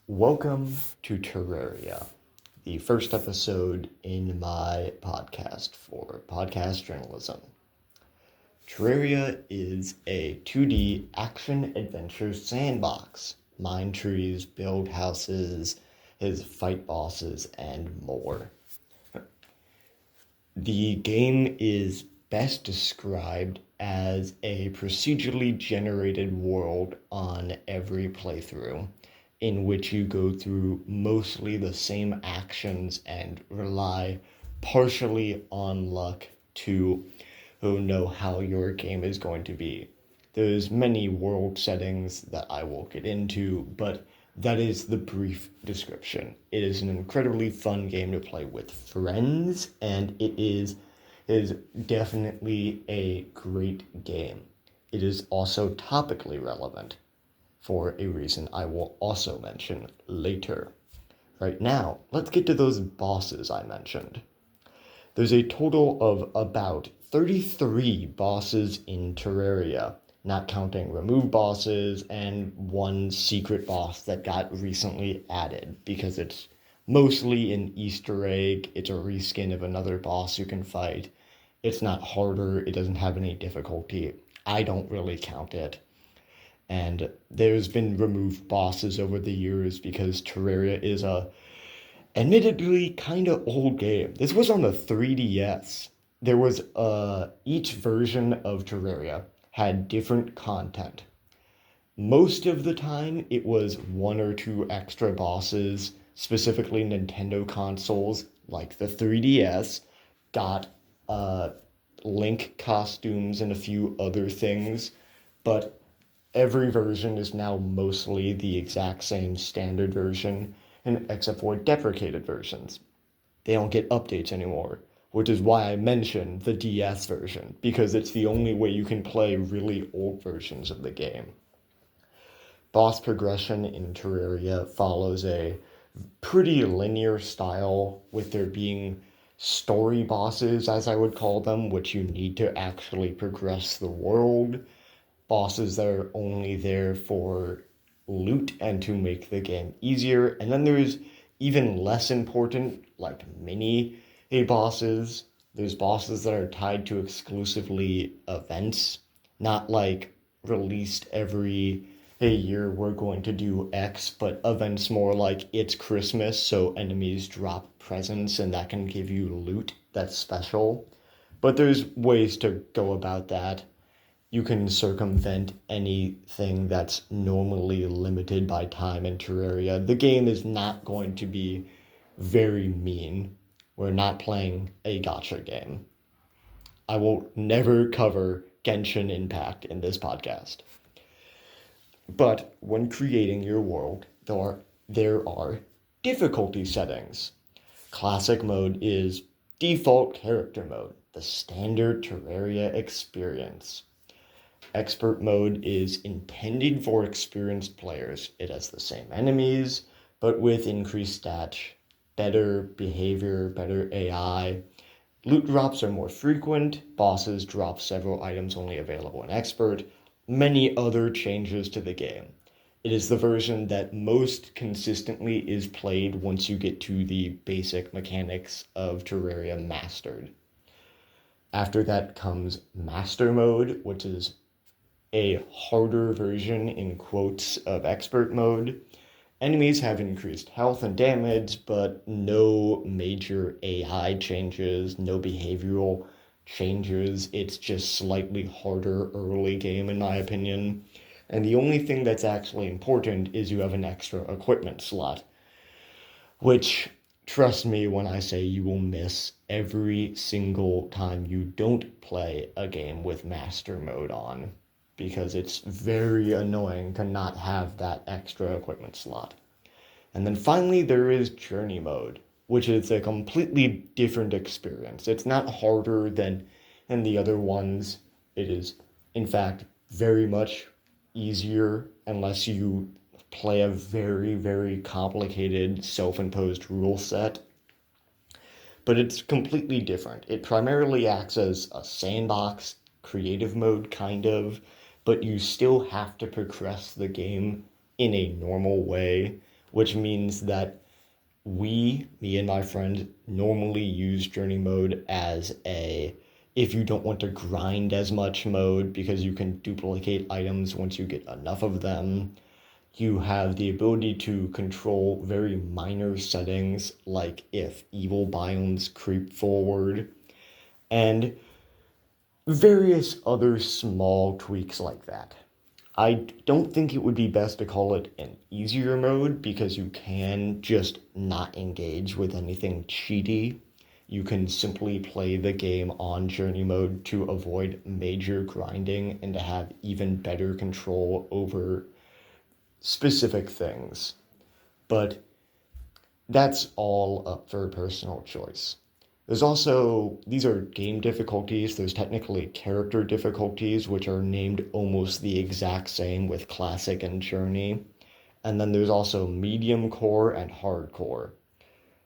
Welcome to Terraria, the first episode in my podcast for podcast journalism. Terraria is a 2D action-adventure sandbox. Mine trees, build houses, fight bosses, and more. The game is best described as a procedurally generated world on every playthrough, in which you go through mostly the same actions and rely partially on luck to know how your game is going to be. There's many world settings that I will get into, but that is the brief description. It is an incredibly fun game to play with friends, and it is definitely a great game. It is also topically relevant for a reason I will also mention later. Right now, let's get to those bosses I mentioned. There's a total of about 33 bosses in Terraria, not counting remove bosses and one secret boss that got recently added because it's mostly an Easter egg. It's a reskin of another boss you can fight. It's not harder, it doesn't have any difficulty. I don't really count it. And there's been removed bosses over the years because Terraria is a admittedly kind of old game. This was on the 3DS. There was each version of Terraria had different content. Most of the time, it was one or two extra bosses, specifically Nintendo consoles like the 3DS, got Link costumes and a few other things, but every version is now mostly the exact same standard version, and except for deprecated versions. They don't get updates anymore, which is why I mentioned the DS version, because it's the only way you can play really old versions of the game. Boss progression in Terraria follows a pretty linear style, with there being story bosses, as I would call them, which you need to actually progress the world. Bosses that are only there for loot and to make the game easier. And then there's even less important, like mini bosses. There's bosses that are tied to exclusively events, not like released every year we're going to do X, but events more like it's Christmas, so enemies drop presents and that can give you loot that's special. But there's ways to go about that. You can circumvent anything that's normally limited by time in Terraria. The game is not going to be very mean. We're not playing a gacha game. I will never cover Genshin Impact in this podcast. But when creating your world, there are difficulty settings. Classic mode is default character mode, the standard Terraria experience. Expert mode is intended for experienced players. It has the same enemies, but with increased stats, better behavior, better AI. Loot drops are more frequent. Bosses drop several items only available in Expert. Many other changes to the game. It is the version that most consistently is played once you get to the basic mechanics of Terraria mastered. After that comes Master Mode, which is a harder version in quotes of expert mode. Enemies have increased health and damage, but no major AI changes, no behavioral changes. It's just slightly harder early game in my opinion. And the only thing that's actually important is you have an extra equipment slot, which, trust me when I say, you will miss every single time you don't play a game with master mode on, because it's very annoying to not have that extra equipment slot. And then finally, there is journey mode, which is a completely different experience. It's not harder than in the other ones. It is, in fact, very much easier unless you play a very, very complicated self-imposed rule set. But it's completely different. It primarily acts as a sandbox, creative mode kind of, but you still have to progress the game in a normal way, which means that me and my friend, normally use journey mode as a if you don't want to grind as much mode because you can duplicate items once you get enough of them. You have the ability to control very minor settings like if evil biomes creep forward and various other small tweaks like that. I don't think it would be best to call it an easier mode because you can just not engage with anything cheaty. You can simply play the game on journey mode to avoid major grinding and to have even better control over specific things. But that's all up for personal choice. There's also, these are game difficulties. There's technically character difficulties, which are named almost the exact same with Classic and Journey. And then there's also medium core and hardcore.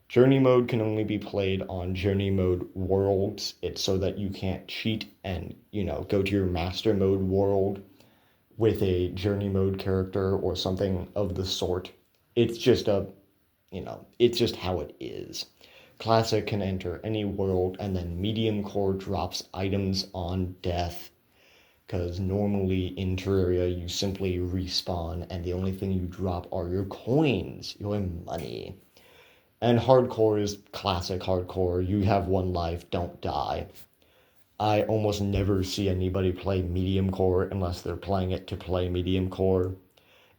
Journey mode can only be played on Journey mode worlds. It's so that you can't cheat and, go to your master mode world with a Journey mode character or something of the sort. It's just it's just how it is. Classic can enter any world, and then medium core drops items on death. Because normally in Terraria, you simply respawn, and the only thing you drop are your coins, your money. And hardcore is classic hardcore. You have one life, don't die. I almost never see anybody play medium core unless they're playing it to play medium core.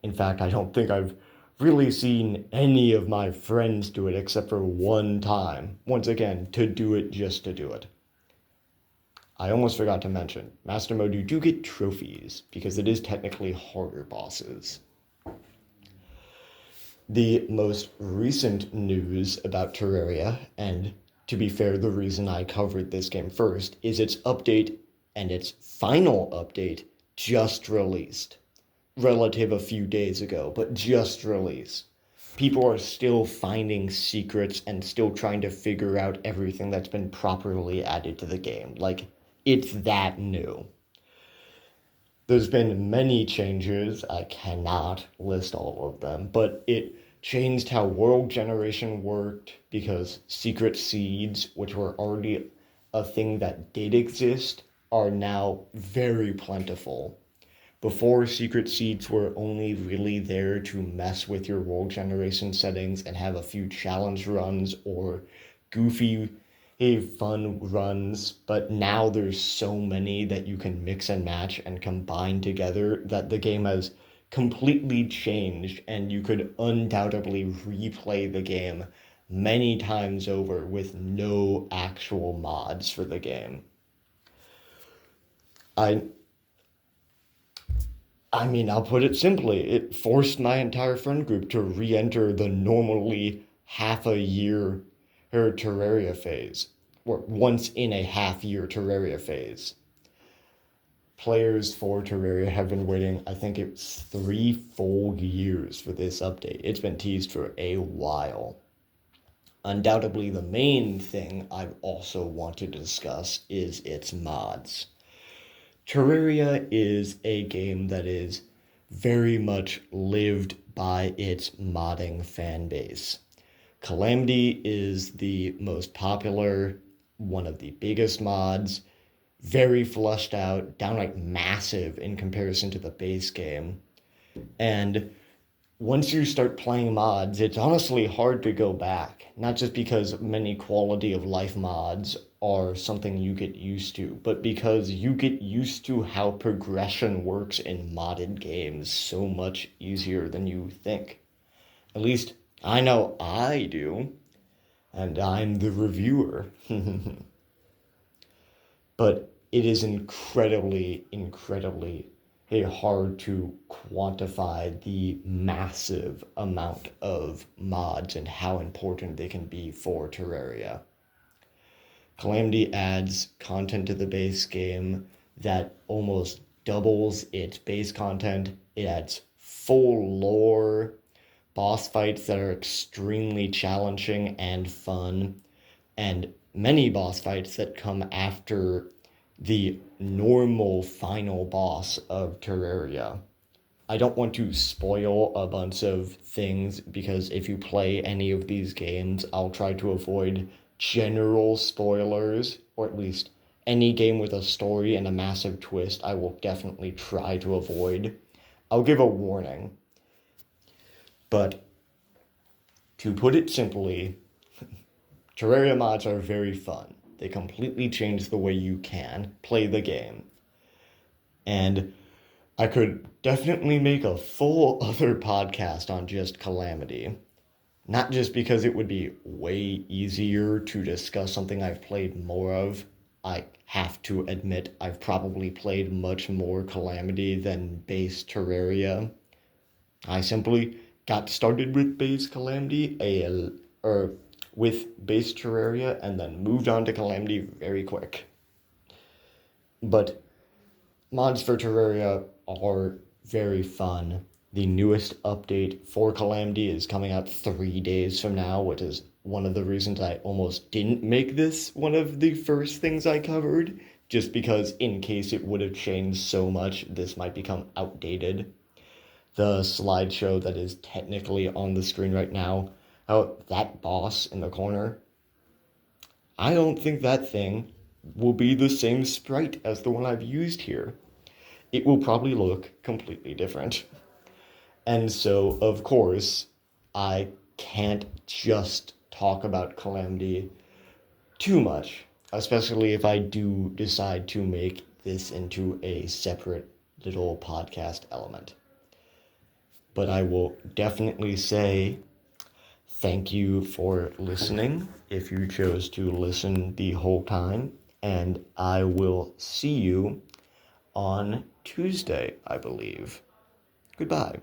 In fact, I don't think I've really seen any of my friends do it except for one time. Once again, to do it just to do it. I almost forgot to mention, Master Mode, you do get trophies, because it is technically harder bosses. The most recent news about Terraria, and to be fair, the reason I covered this game first, is its update and its final update just released. Relative a few days ago, but just released. People are still finding secrets and still trying to figure out everything that's been properly added to the game. Like, it's that new. There's been many changes. I cannot list all of them, but it changed how world generation worked because secret seeds, which were already a thing that did exist, are now very plentiful. Before, secret seeds were only really there to mess with your world generation settings and have a few challenge runs or goofy, fun runs, but now there's so many that you can mix and match and combine together that the game has completely changed, and you could undoubtedly replay the game many times over with no actual mods for the game. I I mean, I'll put it simply. It forced my entire friend group to re-enter the normally half a year Terraria phase, or once in a half year Terraria phase. Players for Terraria have been waiting, I think it's 3 full years for this update. It's been teased for a while. Undoubtedly, the main thing I also want to discuss is its mods. Terraria is a game that is very much lived by its modding fan base. Calamity is the most popular, one of the biggest mods, very fleshed out, downright massive in comparison to the base game. And once you start playing mods, it's honestly hard to go back. Not just because many quality of life mods are something you get used to, but because you get used to how progression works in modded games so much easier than you think. At least I know I do, and I'm the reviewer. But it is incredibly hard to quantify the massive amount of mods and how important they can be for Terraria. Calamity adds content to the base game that almost doubles its base content. It adds full lore, boss fights that are extremely challenging and fun, and many boss fights that come after the normal final boss of Terraria. I don't want to spoil a bunch of things because if you play any of these games, I'll try to avoid general spoilers, or at least any game with a story and a massive twist, I will definitely try to avoid. I'll give a warning. But to put it simply, Terraria mods are very fun. They completely change the way you can play the game. And I could definitely make a full other podcast on just Calamity. Not just because it would be way easier to discuss something I've played more of. I have to admit I've probably played much more Calamity than base Terraria. I simply got started with base Calamity, or with base Terraria, and then moved on to Calamity very quick. But mods for Terraria are very fun. The newest update for Calamity is coming out 3 days from now, which is one of the reasons I almost didn't make this one of the first things I covered, just because in case it would have changed so much, this might become outdated. The slideshow that is technically on the screen right now, that boss in the corner, I don't think that thing will be the same sprite as the one I've used here. It will probably look completely different. And so, of course, I can't just talk about Calamity too much, especially if I do decide to make this into a separate little podcast element. But I will definitely say thank you for listening if you chose to listen the whole time, and I will see you on Tuesday, I believe. Goodbye.